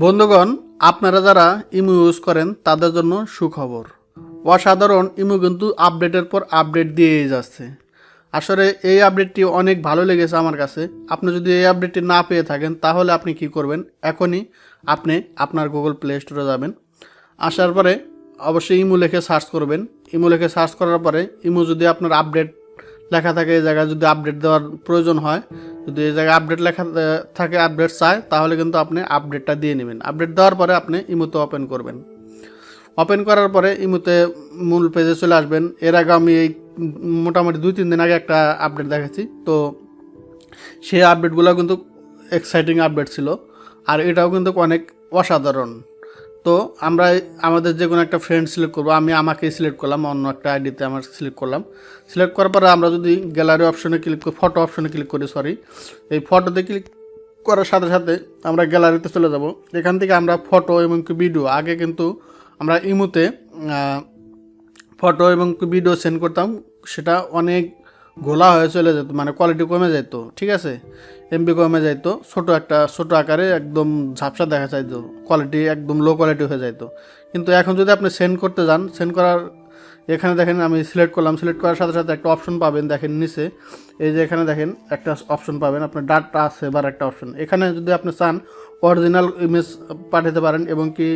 বন্ধুগণ, আপনারা যারা ইমো ইউজ করেন তাদের জন্য সুখবর। অসাধারণ ইমো কিন্তু আপডেটের পর আপডেট দিয়েই যাচ্ছে। আসলে এই আপডেটটি অনেক ভালো লেগেছে আমার কাছে। আপনি যদি এই আপডেটটি না পেয়ে থাকেন তাহলে আপনি কি করবেন, এখনই আপনি আপনার গুগল প্লে স্টোরে যাবেন। আসার পরে অবশ্যই ইমো লিখে সার্চ করবেন। ইমো লিখে সার্চ করার পরে ইমো যদি আপনার আপডেট লেখা থাকে, এই জায়গায় যদি আপডেট দেওয়ার প্রয়োজন হয়, যদি এই জায়গায় আপডেট লেখা থাকে, আপডেট চায়, তাহলে কিন্তু আপনি আপডেটটা দিয়ে নেবেন। আপডেট দেওয়ার পরে আপনি ইমোতে ওপেন করবেন। ওপেন করার পরে ইমোতে মূল পেজে চলে আসবেন। এর আগে আমি এই মোটামুটি 2-3 দিন আগে একটা আপডেট দেখাচ্ছি, তো সেই আপডেটগুলো কিন্তু এক্সাইটিং আপডেট ছিল, আর এটাও কিন্তু অনেক অসাধারণ। তো আমরা আমাদের যে কোনো একটা ফ্রেন্ড সিলেক্ট করবো। আমি আমাকেই সিলেক্ট করলাম, অন্য একটা আইডিতে আমার সিলেক্ট করলাম। সিলেক্ট করার পরে আমরা যদি গ্যালারি অপশনে ক্লিক করি, ফটো অপশনে ক্লিক করি, এই ফটোতে ক্লিক করার সাথে সাথে আমরা গ্যালারিতে চলে যাব। এখান থেকে আমরা ফটো এবং ভিডিও, আগে কিন্তু আমরা ইমোতে ফটো এবং ভিডিও সেন্ড করতাম, সেটা অনেক ঘোলা হয়ে চলে যেত, মানে কোয়ালিটি কমে যেত, ঠিক আছে, এমবি কমে যেত, ছোটো আকারে একদম ঝাপসা দেখা যাইতো, কোয়ালিটি একদম লো কোয়ালিটি হয়ে যেত। কিন্তু এখন যদি আপনি সেন্ড করতে যান, সেন্ড করার এখানে দেখেন আমি সিলেক্ট করলাম। সিলেক্ট করার সাথে সাথে একটা অপশন পাবেন, দেখেন নিচে এই যে এখানে দেখেন একটা অপশন পাবেন, আপনার ডাটা সেভার একটা অপশন। এখানে যদি আপনি চান অরিজিনাল ইমেজ পাঠাতে পারেন এবং কি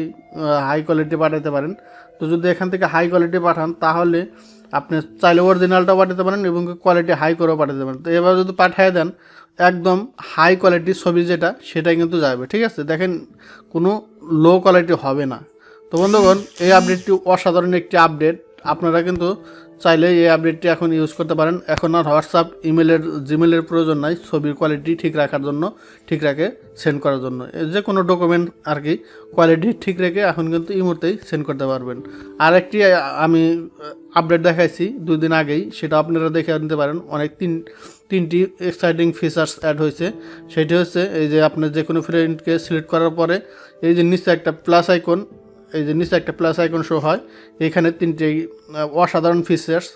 হাই কোয়ালিটি পাঠাতে পারেন। তো যদি এখান থেকে হাই কোয়ালিটি পাঠান তাহলে আপনি চাইলে অরিজিনালটাও পাঠাতে পারেন এবং কোয়ালিটি হাই করেও পাঠাতে পারেন। তো এবার যদি পাঠিয়ে দেন একদম হাই কোয়ালিটির ছবি যেটা, সেটাই কিন্তু যাবে, ঠিক আছে। দেখেন কোনো লো কোয়ালিটি হবে না। তো বন্ধুগণ, এই আপডেটটি অসাধারণ একটি আপডেট। আপনারা কিন্তু চাইলে এই আপডেটটি এখন ইউজ করতে পারেন। এখন আর হোয়াটসঅ্যাপ, জিমেলের প্রয়োজন নাই ছবির কোয়ালিটি ঠিক রাখার জন্য, ঠিক রাখে সেন্ড করার জন্য। যে কোনো ডকুমেন্ট আর কি কোয়ালিটি ঠিক রেখে এখন কিন্তু ইমোতেই সেন্ড করতে পারবেন। আরেকটি আমি আপডেট দেখাইছি 2 দিন আগেই, সেটা আপনারা দেখে নিতে পারেন। অনেক তিনটি এক্সাইটিং ফিচার্স অ্যাড হয়েছে। সেটি হচ্ছে এই যে আপনি যে কোনো ফ্রেন্ডকে সিলেক্ট করার পরে এই যে নিচে একটা প্লাস আইকন শো হয়, এখানে 3টি অসাধারণ ফিচার্স।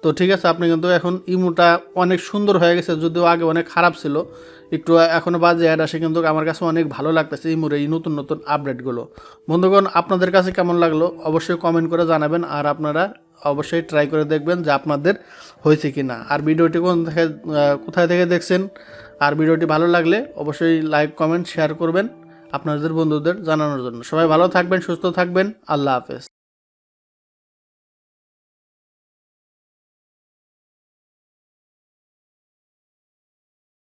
তো ঠিক আছে, আপনি কিন্তু এখন ইমোটা অনেক সুন্দর হয়ে গেছে, যদিও আগে অনেক খারাপ ছিল, একটু এখনও বাজে অ্যাড আসে, কিন্তু আমার কাছে অনেক ভালো লাগতেছে ইমোর এই নতুন নতুন আপডেটগুলো। বন্ধুগণ, আপনাদের কাছে কেমন লাগলো অবশ্যই কমেন্ট করে জানাবেন, আর আপনারা অবশ্যই ট্রাই করে দেখবেন যে আপনাদের হয়েছে কি না। আর ভিডিওটি কোথায় থেকে দেখছেন, আর ভিডিওটি ভালো লাগলে অবশ্যই লাইক, কমেন্ট, শেয়ার করবেন আপনাদের বন্ধুদের জানানোর জন্য। সবাই ভালো থাকবেন, সুস্থ থাকবেন। আল্লাহ হাফেজ।